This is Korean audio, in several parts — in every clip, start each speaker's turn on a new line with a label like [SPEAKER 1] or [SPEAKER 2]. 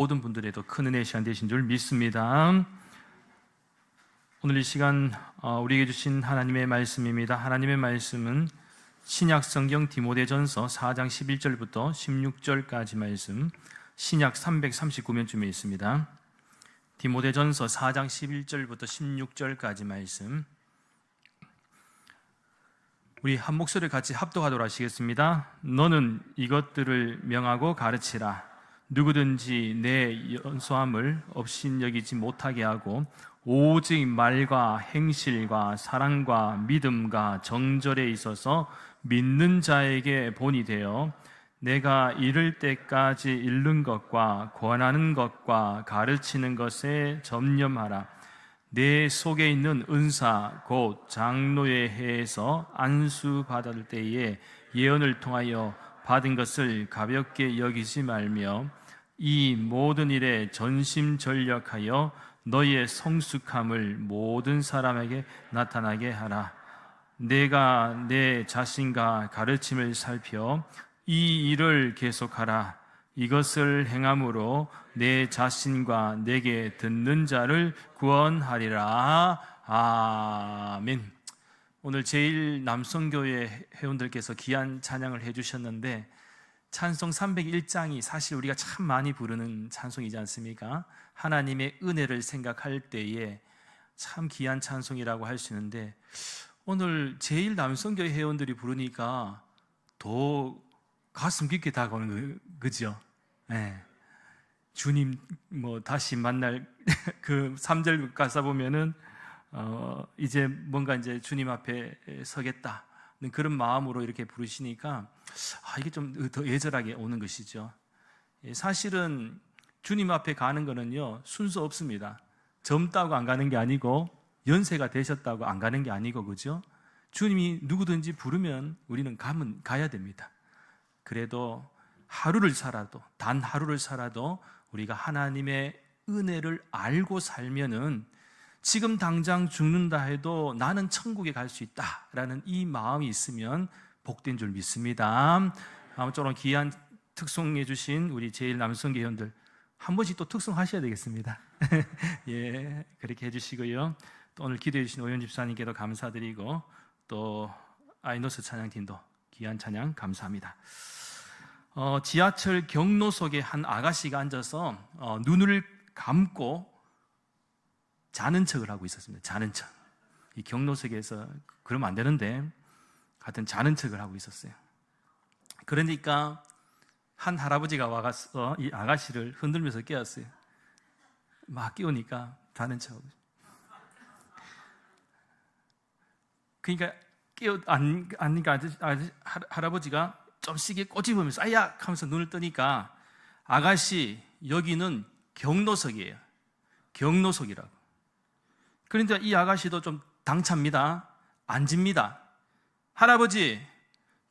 [SPEAKER 1] 모든 분들에도 큰 은혜의 시간 되신 줄 믿습니다. 오늘 이 시간 우리에게 주신 하나님의 말씀입니다. 하나님의 말씀은 신약 성경 디모데전서 4장 11절부터 16절까지 말씀, 신약 339면쯤에 있습니다. 디모데전서 4장 11절부터 16절까지 말씀, 우리 한 목소리를 같이 합독하도록 하시겠습니다. 너는 이것들을 명하고 가르치라. 누구든지 내 연소함을 업신여기지 못하게 하고 오직 말과 행실과 사랑과 믿음과 정절에 있어서 믿는 자에게 본이 되어 내가 이를 때까지 읽는 것과 권하는 것과 가르치는 것에 전념하라. 내 속에 있는 은사 곧 장로의 해에서 안수 받을 때에 예언을 통하여 받은 것을 가볍게 여기지 말며 이 모든 일에 전심전력하여 너희의 성숙함을 모든 사람에게 나타나게 하라. 내가 내 자신과 가르침을 살펴 이 일을 계속하라. 이것을 행함으로 내 자신과 내게 듣는 자를 구원하리라. 아멘. 오늘 제1남성교회 회원들께서 귀한 찬양을 해주셨는데, 찬송 301장이 사실 우리가 참 많이 부르는 찬송이지 않습니까? 하나님의 은혜를 생각할 때에 참 귀한 찬송이라고 할 수 있는데, 오늘 제1남성교회 회원들이 부르니까 더 가슴 깊게 다가오는 거죠. 네. 주님 다시 만날 그 3절 가사 보면은 이제 뭔가 이제 주님 앞에 서겠다 그런 마음으로 이렇게 부르시니까 이게 좀 더 애절하게 오는 것이죠. 사실은 주님 앞에 가는 거는요 순서 없습니다. 젊다고 안 가는 게 아니고 연세가 되셨다고 안 가는 게 아니고, 그죠? 주님이 누구든지 부르면 우리는 가야 됩니다. 그래도 하루를 살아도, 단 하루를 살아도 우리가 하나님의 은혜를 알고 살면은 지금 당장 죽는다 해도 나는 천국에 갈 수 있다라는 이 마음이 있으면 복된 줄 믿습니다. 아무쪼록 귀한 특송해 주신 우리 제1남성교회원들 한 번씩 또 특송하셔야 되겠습니다. 예, 그렇게 해주시고요. 또 오늘 기도해 주신 오현 집사님께도 감사드리고, 또 아이노스 찬양팀도 귀한 찬양 감사합니다. 지하철 경로석에 한 아가씨가 앉아서 눈을 감고 자는 척을 하고 있었습니다. 자는 척. 이 경로석에서 그러면 안 되는데 하여튼 자는 척을 하고 있었어요. 그러니까 한 할아버지가 와서 이 아가씨를 흔들면서 깨웠어요. 막 깨우니까 자는 척하고. 그러니까 아니까 할아버지가 좀 시계 꼬집으면서 아야 하면서 눈을 뜨니까, 아가씨 여기는 경로석이에요. 경로석이라고. 그런데 이 아가씨도 좀 당찹니다. 앉습니다. 할아버지,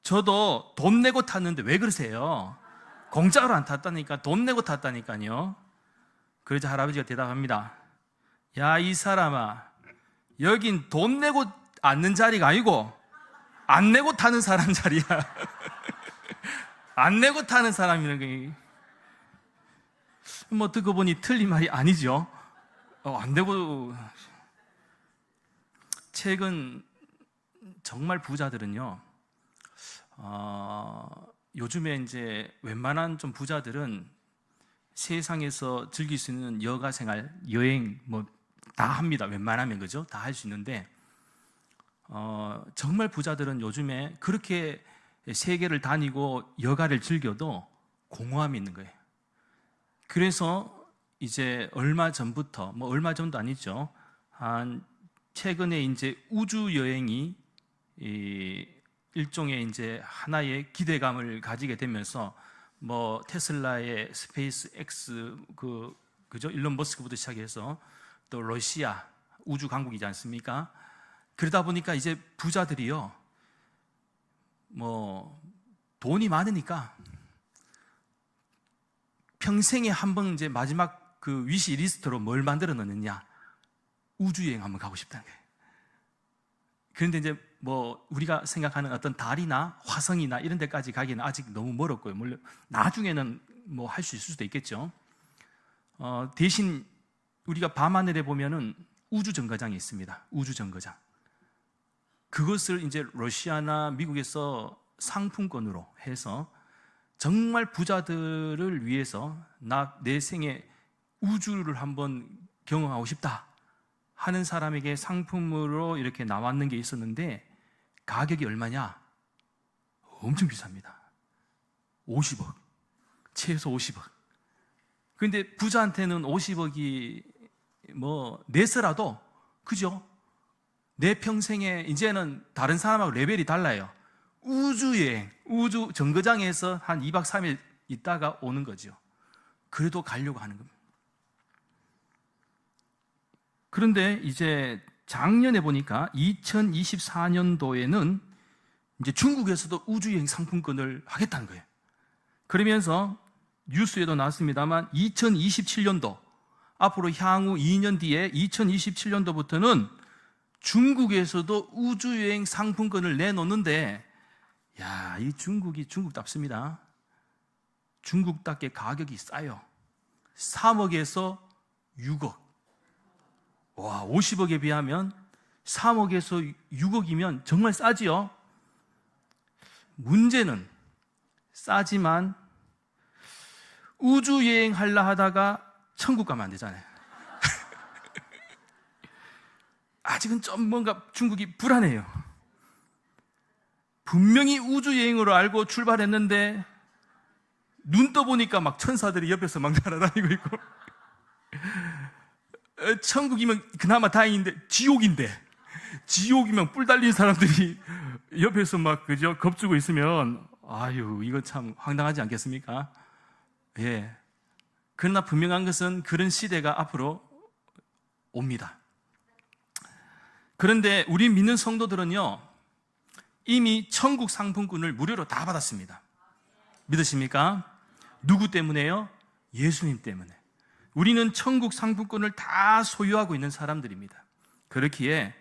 [SPEAKER 1] 저도 돈 내고 탔는데 왜 그러세요? 공짜로 안 탔다니까, 돈 내고 탔다니까요. 그러자 할아버지가 대답합니다. 야, 이 사람아, 여긴 돈 내고 앉는 자리가 아니고 안 내고 타는 사람 자리야. 안 내고 타는 사람이라는 게 듣고 보니 틀린 말이 아니죠. 안 내고. 최근 정말 부자들은요, 요즘에 이제 웬만한 좀 부자들은 세상에서 즐길 수 있는 여가 생활, 여행 다 합니다. 웬만하면, 그죠? 다 할 수 있는데, 정말 부자들은 요즘에 그렇게 세계를 다니고 여가를 즐겨도 공허함이 있는 거예요. 그래서 이제 얼마 전부터, 얼마 전도 아니죠. 최근에 이제 우주 여행이 일종의 이제 하나의 기대감을 가지게 되면서 테슬라의 스페이스 X 그죠? 일론 머스크부터 시작해서 또 러시아 우주 강국이지 않습니까? 그러다 보니까 이제 부자들이요, 돈이 많으니까 평생에 한 번 이제 마지막 그 위시 리스트로 뭘 만들어 놓느냐? 우주여행 한번 가고 싶다는 거예요. 그런데 이제 우리가 생각하는 어떤 달이나 화성이나 이런 데까지 가기는 아직 너무 멀었고요. 물론 나중에는 할 수 있을 수도 있겠죠. 대신 우리가 밤하늘에 보면은 우주정거장이 있습니다. 우주정거장. 그것을 이제 러시아나 미국에서 상품권으로 해서 정말 부자들을 위해서 내 생에 우주를 한번 경험하고 싶다 하는 사람에게 상품으로 이렇게 나왔는 게 있었는데 가격이 얼마냐? 엄청 비쌉니다. 50억. 최소 50억. 근데 부자한테는 50억이 내서라도, 그죠? 내 평생에 이제는 다른 사람하고 레벨이 달라요. 우주여행, 우주 정거장에서 한 2박 3일 있다가 오는 거죠. 그래도 가려고 하는 겁니다. 그런데 이제 작년에 보니까 2024년도에는 이제 중국에서도 우주여행 상품권을 하겠다는 거예요. 그러면서 뉴스에도 나왔습니다만 2027년도, 앞으로 향후 2년 뒤에 2027년도부터는 중국에서도 우주여행 상품권을 내놓는데, 야, 이 중국이 중국답습니다. 중국답게 가격이 싸요. 3억에서 6억. 와, 50억에 비하면 3억에서 6억이면 정말 싸지요. 문제는 싸지만 우주여행 하려 하다가 천국 가면 안 되잖아요. 아직은 좀 뭔가 중국이 불안해요. 분명히 우주여행으로 알고 출발했는데 눈 떠보니까 막 천사들이 옆에서 막 날아다니고 있고, 천국이면 그나마 다행인데 지옥이면 뿔 달린 사람들이 옆에서 막 그죠 겁주고 있으면 아유, 이거 참 황당하지 않겠습니까? 예. 그러나 분명한 것은 그런 시대가 앞으로 옵니다. 그런데 우리 믿는 성도들은요, 이미 천국 상품권을 무료로 다 받았습니다. 믿으십니까? 누구 때문에요? 예수님 때문에. 우리는 천국 상품권을 다 소유하고 있는 사람들입니다. 그렇기에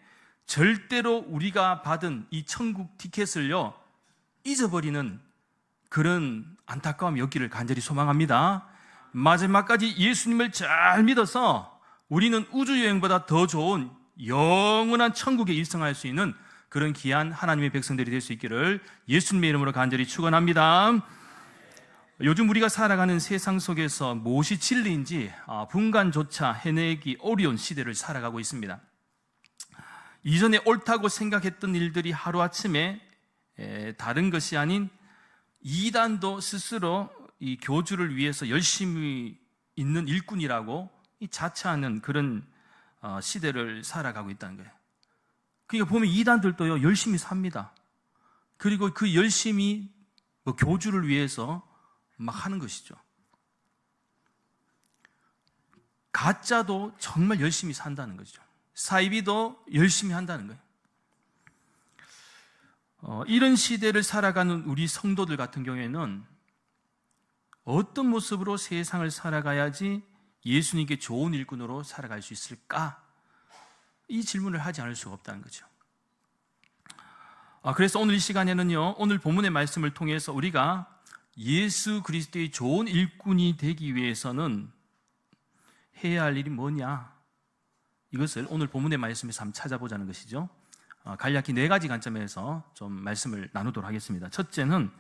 [SPEAKER 1] 절대로 우리가 받은 이 천국 티켓을요, 잊어버리는 그런 안타까움이 없기를 간절히 소망합니다. 마지막까지 예수님을 잘 믿어서 우리는 우주여행보다 더 좋은 영원한 천국에 입성할 수 있는 그런 귀한 하나님의 백성들이 될 수 있기를 예수님의 이름으로 간절히 축원합니다. 요즘 우리가 살아가는 세상 속에서 무엇이 진리인지 분간조차 해내기 어려운 시대를 살아가고 있습니다. 이전에 옳다고 생각했던 일들이 하루아침에 다른 것이 아닌 이단도 스스로 이 교주를 위해서 열심히 있는 일꾼이라고 자처하는 그런 시대를 살아가고 있다는 거예요. 그러니까 보면 이단들도요, 열심히 삽니다. 그리고 그 열심히 교주를 위해서 막 하는 것이죠. 가짜도 정말 열심히 산다는 거죠. 사이비도 열심히 한다는 거예요. 이런 시대를 살아가는 우리 성도들 같은 경우에는 어떤 모습으로 세상을 살아가야지 예수님께 좋은 일꾼으로 살아갈 수 있을까? 이 질문을 하지 않을 수가 없다는 거죠. 그래서 오늘 이 시간에는요, 오늘 본문의 말씀을 통해서 우리가 예수 그리스도의 좋은 일꾼이 되기 위해서는 해야 할 일이 뭐냐? 이것을 오늘 본문의 말씀에서 한번 찾아보자는 것이죠. 간략히 4가지 관점에서 좀 말씀을 나누도록 하겠습니다. 첫째는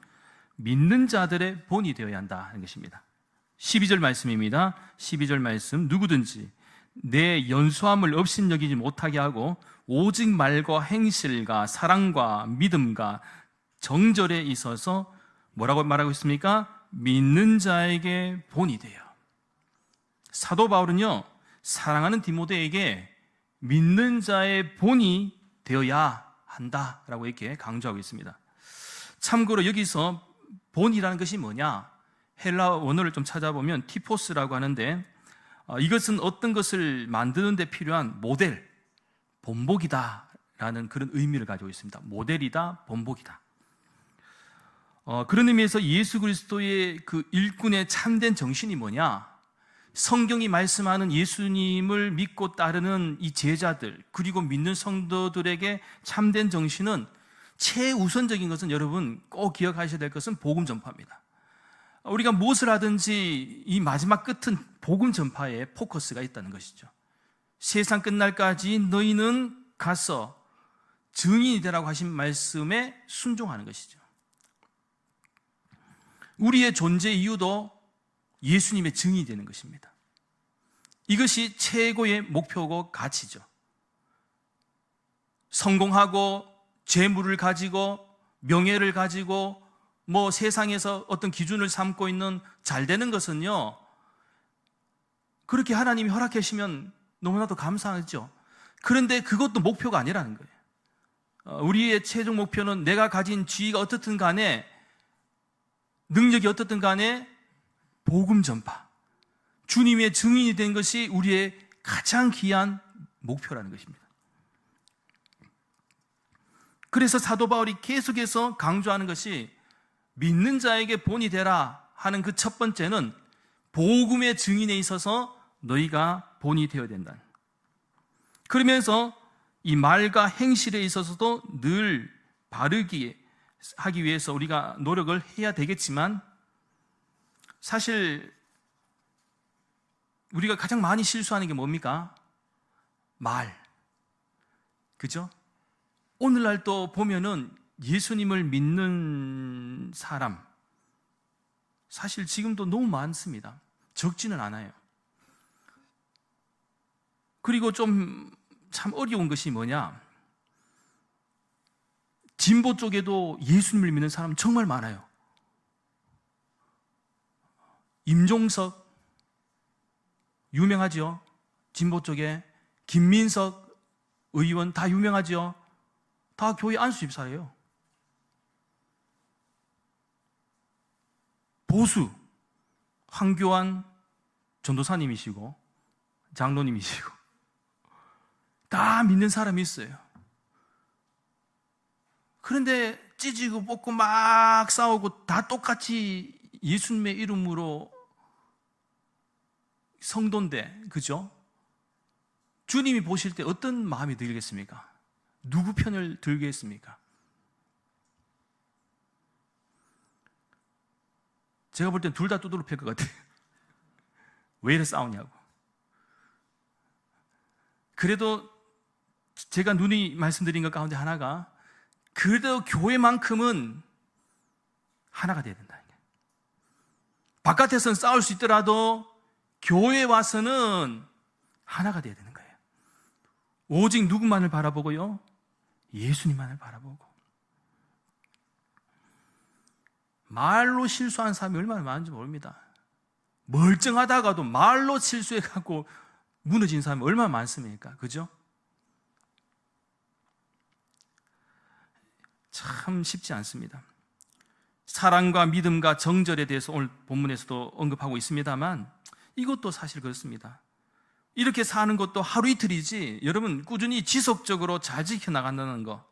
[SPEAKER 1] 믿는 자들의 본이 되어야 한다는 것입니다. 12절 말씀입니다. 12절 말씀, 누구든지 내 연소함을 업신여기지 못하게 하고 오직 말과 행실과 사랑과 믿음과 정절에 있어서 뭐라고 말하고 있습니까? 믿는 자에게 본이 돼요. 사도 바울은요, 사랑하는 디모데에게 믿는 자의 본이 되어야 한다라고 이렇게 강조하고 있습니다. 참고로 여기서 본이라는 것이 뭐냐? 헬라 원어를 좀 찾아보면 티포스라고 하는데, 이것은 어떤 것을 만드는 데 필요한 모델, 본보기다라는 그런 의미를 가지고 있습니다. 모델이다, 본보기다. 그런 의미에서 예수 그리스도의 그 일꾼의 참된 정신이 뭐냐? 성경이 말씀하는 예수님을 믿고 따르는 이 제자들, 그리고 믿는 성도들에게 참된 정신은 최우선적인 것은, 여러분 꼭 기억하셔야 될 것은 복음 전파입니다. 우리가 무엇을 하든지 이 마지막 끝은 복음 전파에 포커스가 있다는 것이죠. 세상 끝날까지 너희는 가서 증인이 되라고 하신 말씀에 순종하는 것이죠. 우리의 존재 이유도 예수님의 증인이 되는 것입니다. 이것이 최고의 목표고 가치죠. 성공하고 재물을 가지고 명예를 가지고 세상에서 어떤 기준을 삼고 있는 잘 되는 것은요, 그렇게 하나님이 허락해 주시면 너무나도 감사하죠. 그런데 그것도 목표가 아니라는 거예요. 우리의 최종 목표는 내가 가진 지위가 어떻든 간에, 능력이 어떻든 간에 복음 전파, 주님의 증인이 된 것이 우리의 가장 귀한 목표라는 것입니다. 그래서 사도 바울이 계속해서 강조하는 것이 믿는 자에게 본이 되라 하는 그 첫 번째는 복음의 증인에 있어서 너희가 본이 되어야 된다. 그러면서 이 말과 행실에 있어서도 늘 바르게 하기 위해서 우리가 노력을 해야 되겠지만, 사실 우리가 가장 많이 실수하는 게 뭡니까? 말. 그죠? 오늘날 또 보면은 예수님을 믿는 사람, 사실 지금도 너무 많습니다. 적지는 않아요. 그리고 좀 참 어려운 것이 뭐냐? 진보 쪽에도 예수님을 믿는 사람 정말 많아요. 임종석 유명하죠? 진보 쪽에 김민석 의원 다 유명하죠? 다 교회 안수 집사예요. 보수 황교안 전도사님이시고 장로님이시고 다 믿는 사람이 있어요. 그런데 찢고 뽑고 막 싸우고 다 똑같이 예수님의 이름으로 성도인데, 그죠? 주님이 보실 때 어떤 마음이 들겠습니까? 누구 편을 들겠습니까? 제가 볼 땐 둘 다 두드러 팰 것 같아요. 왜 이래 싸우냐고. 그래도 제가 눈이 말씀드린 것 가운데 하나가, 그래도 교회만큼은 하나가 돼야 된다. 바깥에서는 싸울 수 있더라도 교회에 와서는 하나가 돼야 되는 거예요. 오직 누구만을 바라보고요? 예수님만을 바라보고. 말로 실수한 사람이 얼마나 많은지 모릅니다. 멀쩡하다가도 말로 실수해갖고 무너진 사람이 얼마나 많습니까? 그죠? 참 쉽지 않습니다. 사랑과 믿음과 정절에 대해서 오늘 본문에서도 언급하고 있습니다만, 이것도 사실 그렇습니다. 이렇게 사는 것도 하루 이틀이지, 여러분 꾸준히 지속적으로 잘 지켜나간다는 거,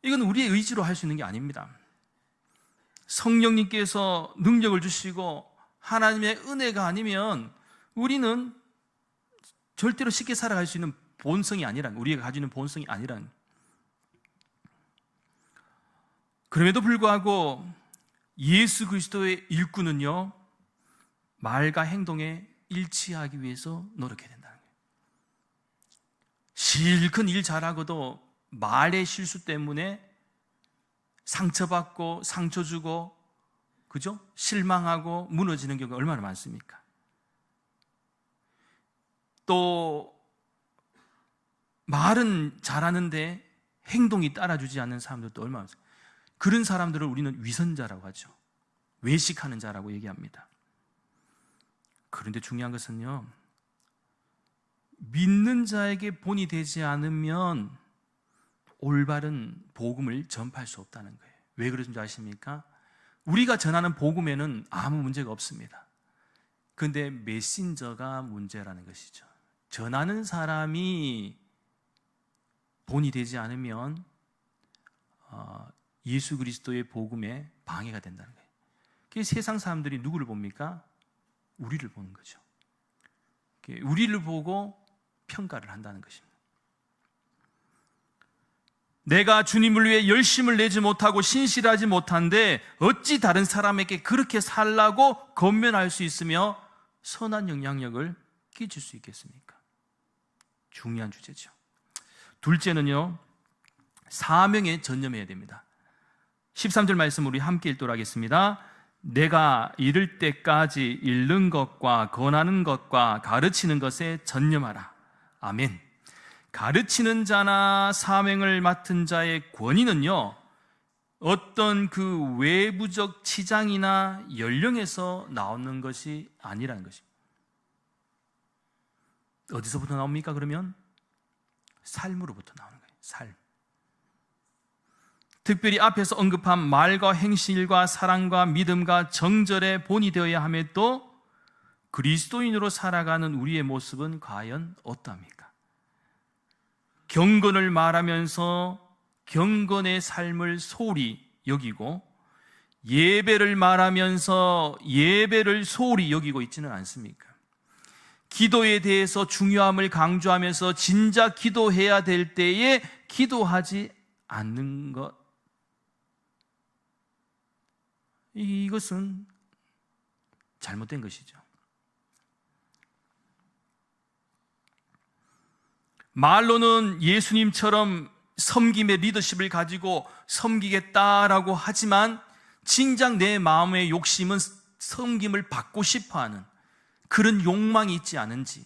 [SPEAKER 1] 이건 우리의 의지로 할 수 있는 게 아닙니다. 성령님께서 능력을 주시고 하나님의 은혜가 아니면 우리는 절대로 쉽게 살아갈 수 있는 본성이 아니란, 우리가 가지고 있는 본성이 아니란. 그럼에도 불구하고 예수 그리스도의 일꾼은요, 말과 행동에 일치하기 위해서 노력해야 된다는 거예요. 실컷 일 잘하고도 말의 실수 때문에 상처받고 상처 주고, 그죠? 실망하고 무너지는 경우가 얼마나 많습니까? 또 말은 잘하는데 행동이 따라주지 않는 사람들도 얼마나 많습니까? 그런 사람들을 우리는 위선자라고 하죠. 외식하는 자라고 얘기합니다. 그런데 중요한 것은요, 믿는 자에게 본이 되지 않으면 올바른 복음을 전파할 수 없다는 거예요. 왜 그런지 아십니까? 우리가 전하는 복음에는 아무 문제가 없습니다. 그런데 메신저가 문제라는 것이죠. 전하는 사람이 본이 되지 않으면 예수 그리스도의 복음에 방해가 된다는 거예요. 그래서 세상 사람들이 누구를 봅니까? 우리를 보는 거죠. 우리를 보고 평가를 한다는 것입니다. 내가 주님을 위해 열심을 내지 못하고 신실하지 못한데 어찌 다른 사람에게 그렇게 살라고 권면할 수 있으며 선한 영향력을 끼칠 수 있겠습니까? 중요한 주제죠. 둘째는요, 사명에 전념해야 됩니다. 13절 말씀 우리 함께 읽도록 하겠습니다. 내가 이를 때까지 읽는 것과 권하는 것과 가르치는 것에 전념하라. 아멘. 가르치는 자나 사명을 맡은 자의 권위는요, 어떤 그 외부적 치장이나 연령에서 나오는 것이 아니라는 것입니다. 어디서부터 나옵니까? 그러면 삶으로부터 나오는 거예요. 삶. 특별히 앞에서 언급한 말과 행실과 사랑과 믿음과 정절의 본이 되어야 함에도 그리스도인으로 살아가는 우리의 모습은 과연 어떠합니까? 경건을 말하면서 경건의 삶을 소홀히 여기고 예배를 말하면서 예배를 소홀히 여기고 있지는 않습니까? 기도에 대해서 중요함을 강조하면서 진짜 기도해야 될 때에 기도하지 않는 것, 이것은 잘못된 것이죠. 말로는 예수님처럼 섬김의 리더십을 가지고 섬기겠다라고 하지만 진작 내 마음의 욕심은 섬김을 받고 싶어하는 그런 욕망이 있지 않은지,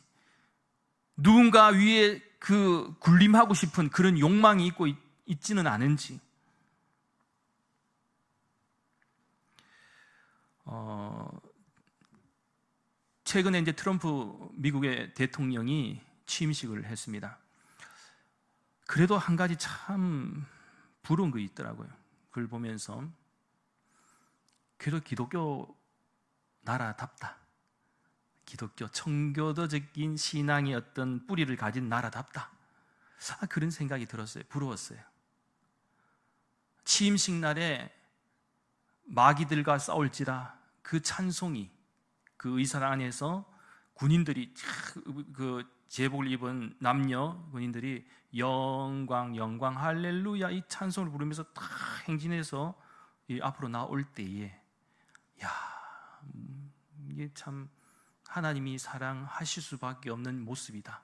[SPEAKER 1] 누군가 위에 그 군림하고 싶은 그런 욕망이 있고 있지는 않은지, 최근에 이제 트럼프 미국의 대통령이 취임식을 했습니다. 그래도 한 가지 참 부러운 거 있더라고요. 그걸 보면서 그래도 기독교 나라답다, 기독교 청교도적인 신앙의 어떤 뿌리를 가진 나라답다, 그런 생각이 들었어요. 부러웠어요. 취임식 날에 마귀들과 싸울지라 그 찬송이, 그 의상 안에서 군인들이, 그 제복을 입은 남녀 군인들이 영광 영광 할렐루야 이 찬송을 부르면서 다 행진해서 앞으로 나올 때에, 이게 참 하나님이 사랑하실 수밖에 없는 모습이다.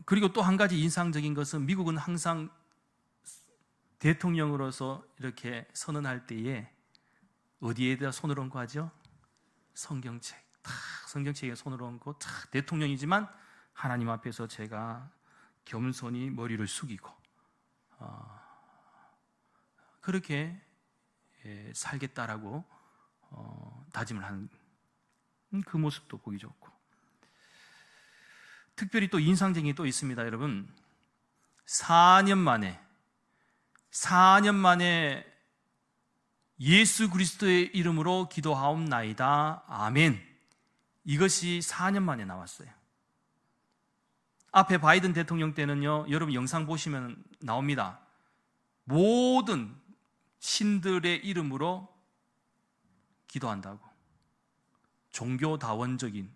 [SPEAKER 1] 그리고 또 한 가지 인상적인 것은, 미국은 항상 대통령으로서 이렇게 선언할 때에 어디에다 손을 얹고 하죠? 성경책. 성경책에 손을 얹고 대통령이지만 하나님 앞에서 제가 겸손히 머리를 숙이고 그렇게 살겠다라고 다짐을 하는 그 모습도 보기 좋고, 특별히 또 인상적인 게 또 있습니다. 여러분, 4년 만에 예수 그리스도의 이름으로 기도하옵나이다. 아멘. 이것이 4년 만에 나왔어요. 앞에 바이든 대통령 때는요, 여러분 영상 보시면 나옵니다. 모든 신들의 이름으로 기도한다고. 종교다원적인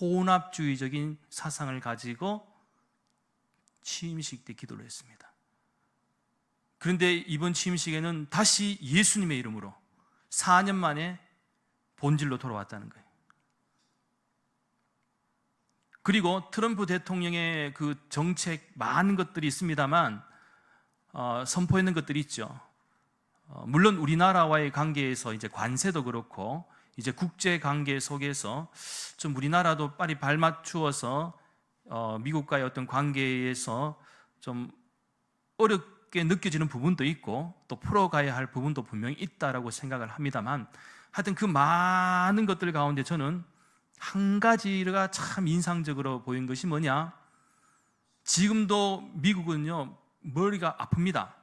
[SPEAKER 1] 혼합주의적인 사상을 가지고 취임식 때 기도를 했습니다. 그런데 이번 취임식에는 다시 예수님의 이름으로 4년 만에 본질로 돌아왔다는 거예요. 그리고 트럼프 대통령의 그 정책 많은 것들이 있습니다만 선포했는 것들이 있죠. 물론 우리나라와의 관계에서 이제 관세도 그렇고 이제 국제 관계 속에서 좀 우리나라도 빨리 발맞추어서 미국과의 어떤 관계에서 좀 어렵게 느껴지는 부분도 있고 또 풀어가야 할 부분도 분명히 있다라고 생각을 합니다만, 하여튼 그 많은 것들 가운데 저는 한 가지가 참 인상적으로 보인 것이 뭐냐, 지금도 미국은요 머리가 아픕니다.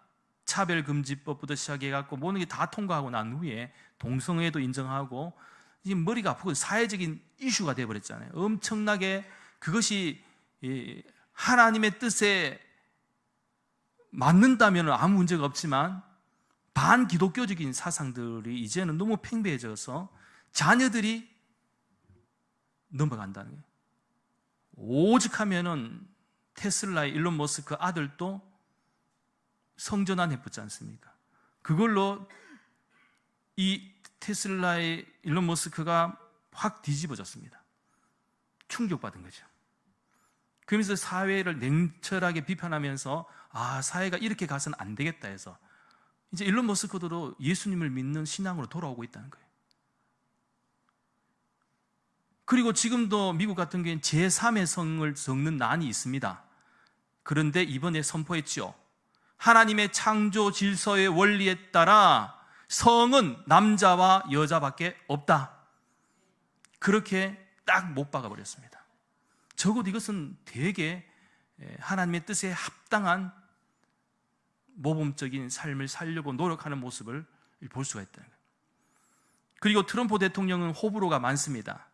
[SPEAKER 1] 차별금지법부터 시작해갖고 모든 게 다 통과하고 난 후에 동성애도 인정하고 이제 머리가 아프고 사회적인 이슈가 되어버렸잖아요. 엄청나게 그것이 하나님의 뜻에 맞는다면 아무 문제가 없지만 반기독교적인 사상들이 이제는 너무 팽배해져서 자녀들이 넘어간다는 거예요. 오죽하면은 테슬라의 일론 머스크 아들도 성전안에 붙지 않습니까? 그걸로 이 테슬라의 일론 머스크가 확 뒤집어졌습니다. 충격받은 거죠. 그러면서 사회를 냉철하게 비판하면서 사회가 이렇게 가서는 안 되겠다 해서 이제 일론 머스크도 예수님을 믿는 신앙으로 돌아오고 있다는 거예요. 그리고 지금도 미국 같은 경우에는 제3의 성을 적는 난이 있습니다. 그런데 이번에 선포했죠. 하나님의 창조 질서의 원리에 따라 성은 남자와 여자밖에 없다. 그렇게 딱 못 박아버렸습니다. 적어도 이것은 되게 하나님의 뜻에 합당한 모범적인 삶을 살려고 노력하는 모습을 볼 수가 있다는 거예요. 그리고 트럼프 대통령은 호불호가 많습니다.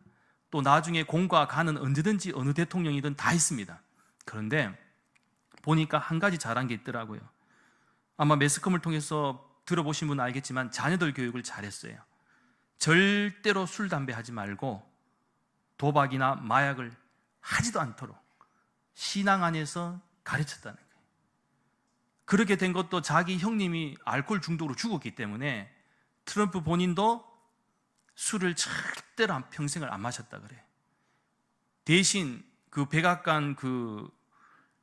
[SPEAKER 1] 또 나중에 공과 간은 언제든지 어느 대통령이든 다 있습니다. 그런데 보니까 한 가지 잘한 게 있더라고요. 아마 매스컴을 통해서 들어보신 분은 알겠지만 자녀들 교육을 잘했어요. 절대로 술, 담배 하지 말고 도박이나 마약을 하지도 않도록 신앙 안에서 가르쳤다는 거예요. 그렇게 된 것도 자기 형님이 알코올 중독으로 죽었기 때문에 트럼프 본인도 술을 절대로 평생을 안 마셨다 그래. 대신 그 백악관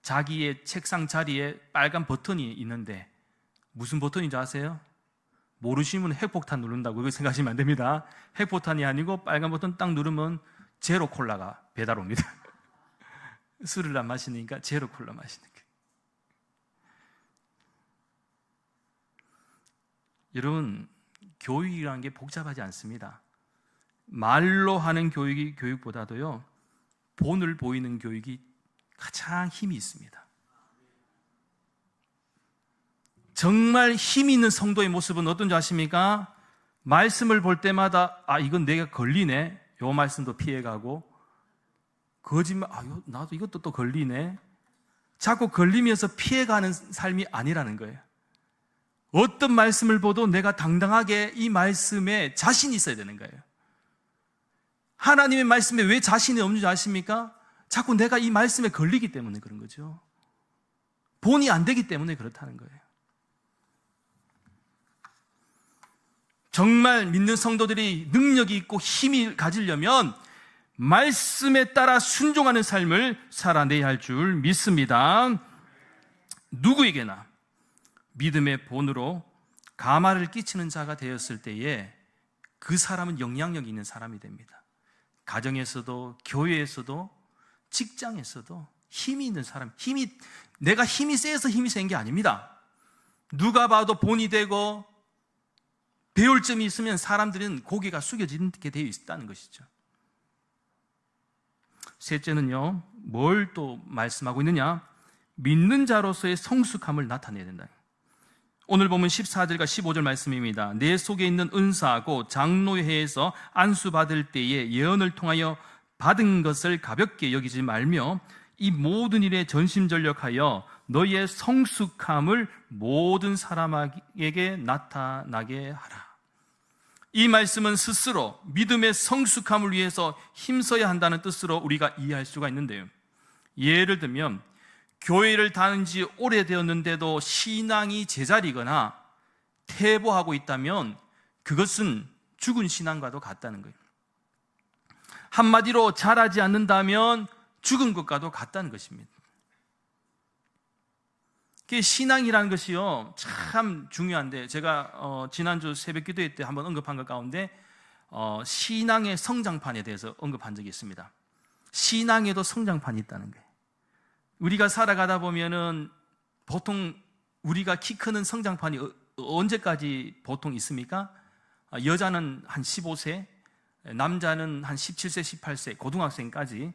[SPEAKER 1] 자기의 책상 자리에 빨간 버튼이 있는데 무슨 버튼인지 아세요? 모르시면 핵폭탄 누른다고 그거 생각하시면 안 됩니다. 핵폭탄이 아니고 빨간 버튼 딱 누르면 제로 콜라가 배달 옵니다. 술을 안 마시니까 제로 콜라 마시는 거예요. 여러분, 교육이라는 게 복잡하지 않습니다. 말로 하는 교육이 교육보다도요, 본을 보이는 교육이 가장 힘이 있습니다. 정말 힘 있는 성도의 모습은 어떤지 아십니까? 말씀을 볼 때마다 이건 내가 걸리네. 요 말씀도 피해가고, 거짓말, 나도 이것도 또 걸리네. 자꾸 걸리면서 피해가는 삶이 아니라는 거예요. 어떤 말씀을 보도 내가 당당하게 이 말씀에 자신이 있어야 되는 거예요. 하나님의 말씀에 왜 자신이 없는지 아십니까? 자꾸 내가 이 말씀에 걸리기 때문에 그런 거죠. 본이 안 되기 때문에 그렇다는 거예요. 정말 믿는 성도들이 능력이 있고 힘이 가지려면 말씀에 따라 순종하는 삶을 살아내야 할 줄 믿습니다. 누구에게나 믿음의 본으로 가마를 끼치는 자가 되었을 때에 그 사람은 영향력이 있는 사람이 됩니다. 가정에서도 교회에서도 직장에서도 힘이 있는 사람, 내가 힘이 세서 힘이 센 게 아닙니다. 누가 봐도 본이 되고 배울 점이 있으면 사람들은 고개가 숙여지게 되어 있다는 것이죠. 셋째는요, 뭘 또 말씀하고 있느냐? 믿는 자로서의 성숙함을 나타내야 된다. 오늘 보면 14절과 15절 말씀입니다. 내 속에 있는 은사하고 장로회에서 안수받을 때에 예언을 통하여 받은 것을 가볍게 여기지 말며 이 모든 일에 전심전력하여 너희의 성숙함을 모든 사람에게 나타나게 하라. 이 말씀은 스스로 믿음의 성숙함을 위해서 힘써야 한다는 뜻으로 우리가 이해할 수가 있는데요. 예를 들면 교회를 다닌 지 오래되었는데도 신앙이 제자리거나 퇴보하고 있다면 그것은 죽은 신앙과도 같다는 거예요. 한마디로 자라지 않는다면 죽은 것과도 같다는 것입니다. 신앙이라는 것이요, 참 중요한데, 제가 지난주 새벽 기도회 때 한번 언급한 것 가운데 신앙의 성장판에 대해서 언급한 적이 있습니다. 신앙에도 성장판이 있다는 거예요. 우리가 살아가다 보면은 보통 우리가 키 크는 성장판이 언제까지 보통 있습니까? 여자는 한 15세, 남자는 한 17세, 18세, 고등학생까지,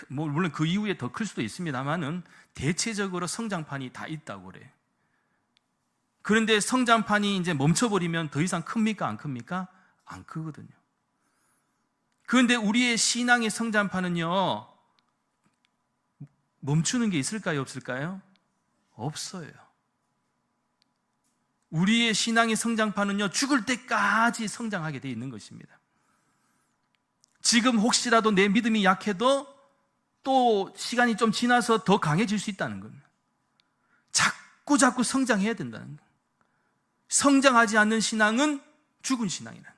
[SPEAKER 1] 물론 그 이후에 더 클 수도 있습니다만은 대체적으로 성장판이 다 있다고 그래요. 그런데 성장판이 이제 멈춰버리면 더 이상 큽니까? 안 큽니까? 안 크거든요. 그런데 우리의 신앙의 성장판은요, 멈추는 게 있을까요? 없을까요? 없어요. 우리의 신앙의 성장판은요, 죽을 때까지 성장하게 되어 있는 것입니다. 지금 혹시라도 내 믿음이 약해도 또 시간이 좀 지나서 더 강해질 수 있다는 겁니다. 자꾸 성장해야 된다는 거예요. 성장하지 않는 신앙은 죽은 신앙이라.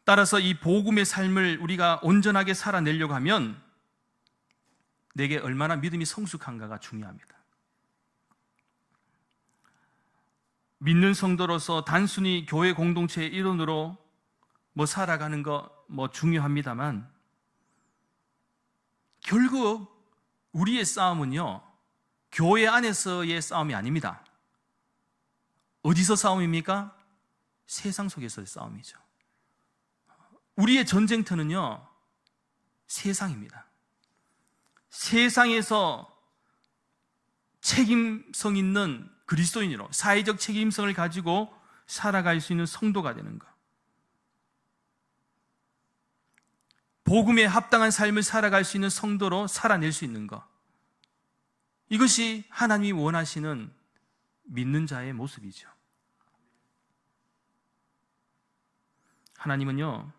[SPEAKER 1] 따라서 이 복음의 삶을 우리가 온전하게 살아내려고 하면 내게 얼마나 믿음이 성숙한가가 중요합니다. 믿는 성도로서 단순히 교회 공동체의 일원으로 살아가는 거 중요합니다만, 결국 우리의 싸움은요, 교회 안에서의 싸움이 아닙니다. 어디서 싸움입니까? 세상 속에서의 싸움이죠. 우리의 전쟁터는요, 세상입니다. 세상에서 책임성 있는 그리스도인으로 사회적 책임성을 가지고 살아갈 수 있는 성도가 되는 것, 복음에 합당한 삶을 살아갈 수 있는 성도로 살아낼 수 있는 것, 이것이 하나님이 원하시는 믿는 자의 모습이죠. 하나님은요,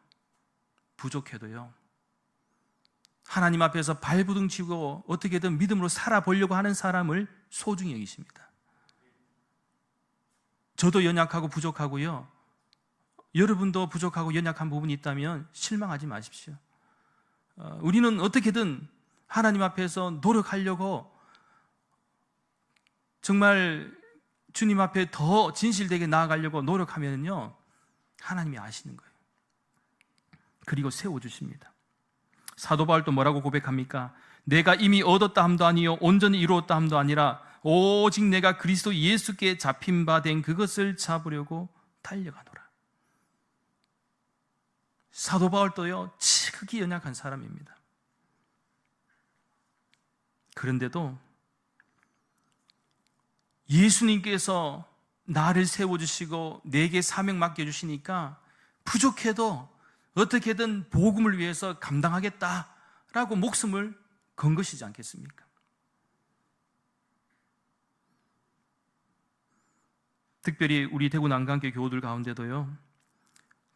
[SPEAKER 1] 부족해도요, 하나님 앞에서 발부둥치고 어떻게든 믿음으로 살아보려고 하는 사람을 소중히 여기십니다. 저도 연약하고 부족하고요, 여러분도 부족하고 연약한 부분이 있다면 실망하지 마십시오. 우리는 어떻게든 하나님 앞에서 노력하려고 정말 주님 앞에 더 진실되게 나아가려고 노력하면요, 하나님이 아시는 거예요. 그리고 세워주십니다. 사도 바울도 뭐라고 고백합니까? 내가 이미 얻었다 함도 아니요 온전히 이루었다 함도 아니라 오직 내가 그리스도 예수께 잡힌 바 된 그것을 잡으려고 달려가노라. 사도 바울도요, 지극히 연약한 사람입니다. 그런데도 예수님께서 나를 세워주시고 내게 사명 맡겨주시니까 부족해도 어떻게든 복음을 위해서 감당하겠다라고 목숨을 건 것이지 않겠습니까? 특별히 우리 대구 난강교 교우들 가운데도요,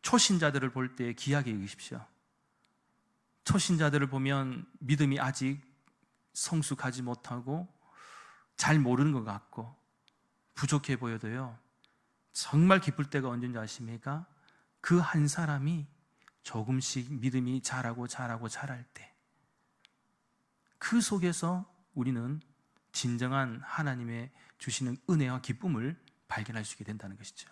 [SPEAKER 1] 초신자들을 볼 때 귀하게 여기십시오. 초신자들을 보면 믿음이 아직 성숙하지 못하고 잘 모르는 것 같고 부족해 보여도요, 정말 기쁠 때가 언제인지 아십니까? 그 한 사람이 조금씩 믿음이 자랄 때, 그 속에서 우리는 진정한 하나님의 주시는 은혜와 기쁨을 발견할 수 있게 된다는 것이죠.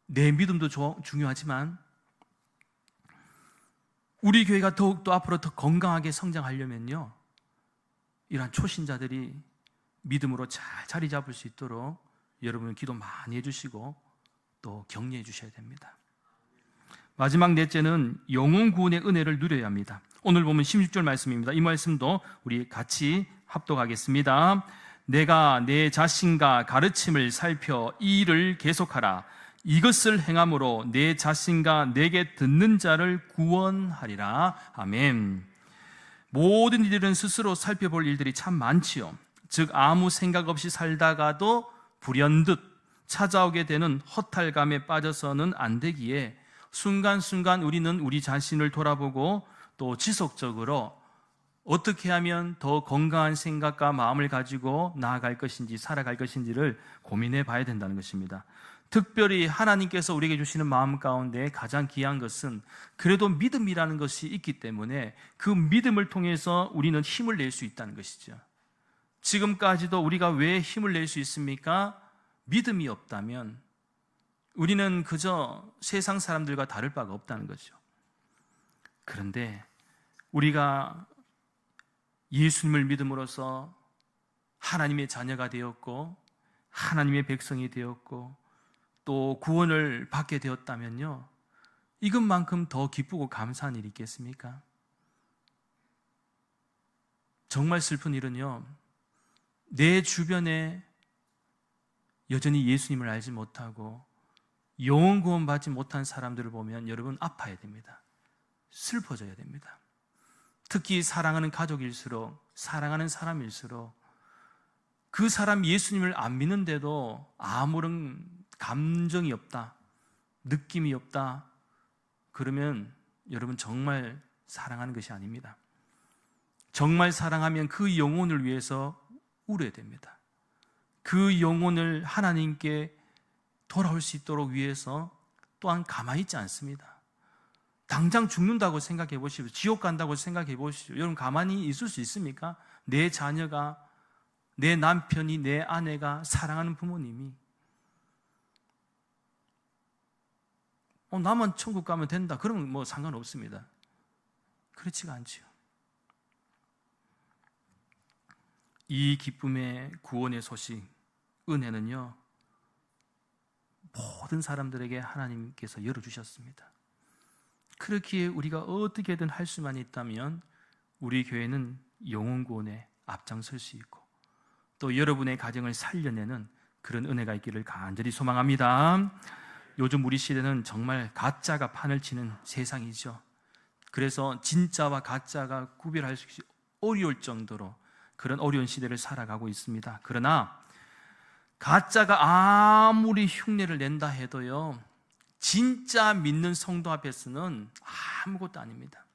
[SPEAKER 1] 내 믿음도 중요하지만 우리 교회가 더욱더 앞으로 더 건강하게 성장하려면요, 이러한 초신자들이 믿음으로 잘 자리 잡을 수 있도록 여러분 기도 많이 해주시고 또 격려해 주셔야 됩니다. 마지막 넷째는 영혼 구원의 은혜를 누려야 합니다. 오늘 보면 16절 말씀입니다. 이 말씀도 우리 같이 합독하겠습니다. 내가 내 자신과 가르침을 살펴 이 일을 계속하라. 이것을 행함으로 내 자신과 내게 듣는 자를 구원하리라. 아멘. 모든 이들은 스스로 살펴볼 일들이 참 많지요. 즉 아무 생각 없이 살다가도 불현듯 찾아오게 되는 허탈감에 빠져서는 안 되기에 순간순간 우리는 우리 자신을 돌아보고 또 지속적으로 어떻게 하면 더 건강한 생각과 마음을 가지고 나아갈 것인지 살아갈 것인지를 고민해 봐야 된다는 것입니다. 특별히 하나님께서 우리에게 주시는 마음 가운데 가장 귀한 것은 그래도 믿음이라는 것이 있기 때문에 그 믿음을 통해서 우리는 힘을 낼 수 있다는 것이죠. 지금까지도 우리가 왜 힘을 낼 수 있습니까? 믿음이 없다면 우리는 그저 세상 사람들과 다를 바가 없다는 거죠. 그런데 우리가 예수님을 믿음으로써 하나님의 자녀가 되었고 하나님의 백성이 되었고 또 구원을 받게 되었다면요, 이것만큼 더 기쁘고 감사한 일이 있겠습니까? 정말 슬픈 일은요, 내 주변에 여전히 예수님을 알지 못하고 영혼 구원 받지 못한 사람들을 보면 여러분 아파야 됩니다. 슬퍼져야 됩니다. 특히 사랑하는 가족일수록, 사랑하는 사람일수록 그 사람 예수님을 안 믿는데도 아무런 감정이 없다, 느낌이 없다, 그러면 여러분 정말 사랑하는 것이 아닙니다. 정말 사랑하면 그 영혼을 위해서 울어야 됩니다. 그 영혼을 하나님께 돌아올 수 있도록 위해서 또한 가만히 있지 않습니다. 당장 죽는다고 생각해 보십시오. 지옥 간다고 생각해 보십시오. 여러분 가만히 있을 수 있습니까? 내 자녀가, 내 남편이, 내 아내가, 사랑하는 부모님이 나만 천국 가면 된다 그러면 뭐 상관없습니다. 그렇지가 않지요. 이 기쁨의 구원의 소식, 은혜는요, 모든 사람들에게 하나님께서 열어주셨습니다. 그렇기에 우리가 어떻게든 할 수만 있다면 우리 교회는 영혼 구원에 앞장설 수 있고 또 여러분의 가정을 살려내는 그런 은혜가 있기를 간절히 소망합니다. 요즘 우리 시대는 정말 가짜가 판을 치는 세상이죠. 그래서 진짜와 가짜가 구별할 수 어려울 정도로 그런 어려운 시대를 살아가고 있습니다. 그러나 가짜가 아무리 흉내를 낸다 해도요, 진짜 믿는 성도 앞에서는 아무것도 아닙니다.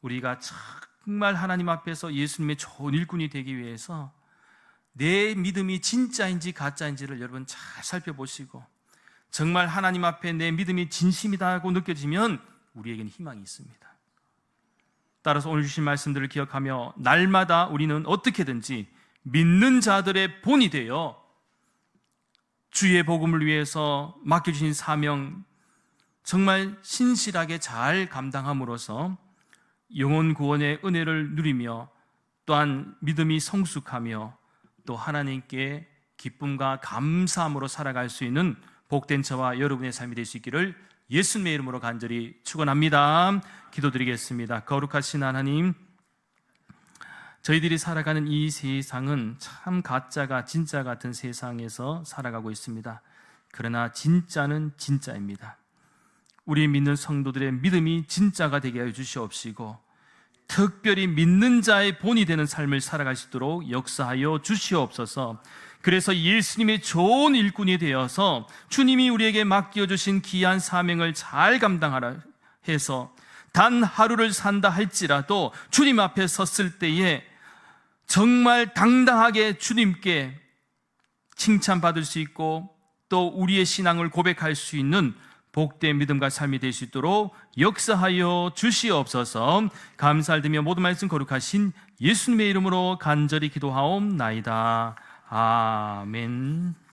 [SPEAKER 1] 우리가 정말 하나님 앞에서 예수님의 좋은 일꾼이 되기 위해서 내 믿음이 진짜인지 가짜인지를 여러분 잘 살펴보시고 정말 하나님 앞에 내 믿음이 진심이다 하고 느껴지면 우리에게는 희망이 있습니다. 따라서 오늘 주신 말씀들을 기억하며 날마다 우리는 어떻게든지 믿는 자들의 본이 되어 주의 복음을 위해서 맡겨주신 사명 정말 신실하게 잘 감당함으로써 영혼 구원의 은혜를 누리며 또한 믿음이 성숙하며 또 하나님께 기쁨과 감사함으로 살아갈 수 있는 복된 저와 여러분의 삶이 될 수 있기를 예수님의 이름으로 간절히 축원합니다. 기도드리겠습니다. 거룩하신 하나님, 저희들이 살아가는 이 세상은 참 가짜가 진짜 같은 세상에서 살아가고 있습니다. 그러나 진짜는 진짜입니다. 우리 믿는 성도들의 믿음이 진짜가 되게 하여 주시옵시고 특별히 믿는 자의 본이 되는 삶을 살아갈 수 있도록 역사하여 주시옵소서. 그래서 예수님의 좋은 일꾼이 되어서 주님이 우리에게 맡겨주신 귀한 사명을 잘 감당하라 해서 단 하루를 산다 할지라도 주님 앞에 섰을 때에 정말 당당하게 주님께 칭찬받을 수 있고 또 우리의 신앙을 고백할 수 있는 복된 믿음과 삶이 될 수 있도록 역사하여 주시옵소서. 감사를 드리며 모든 말씀 거룩하신 예수님의 이름으로 간절히 기도하옵나이다. 아멘.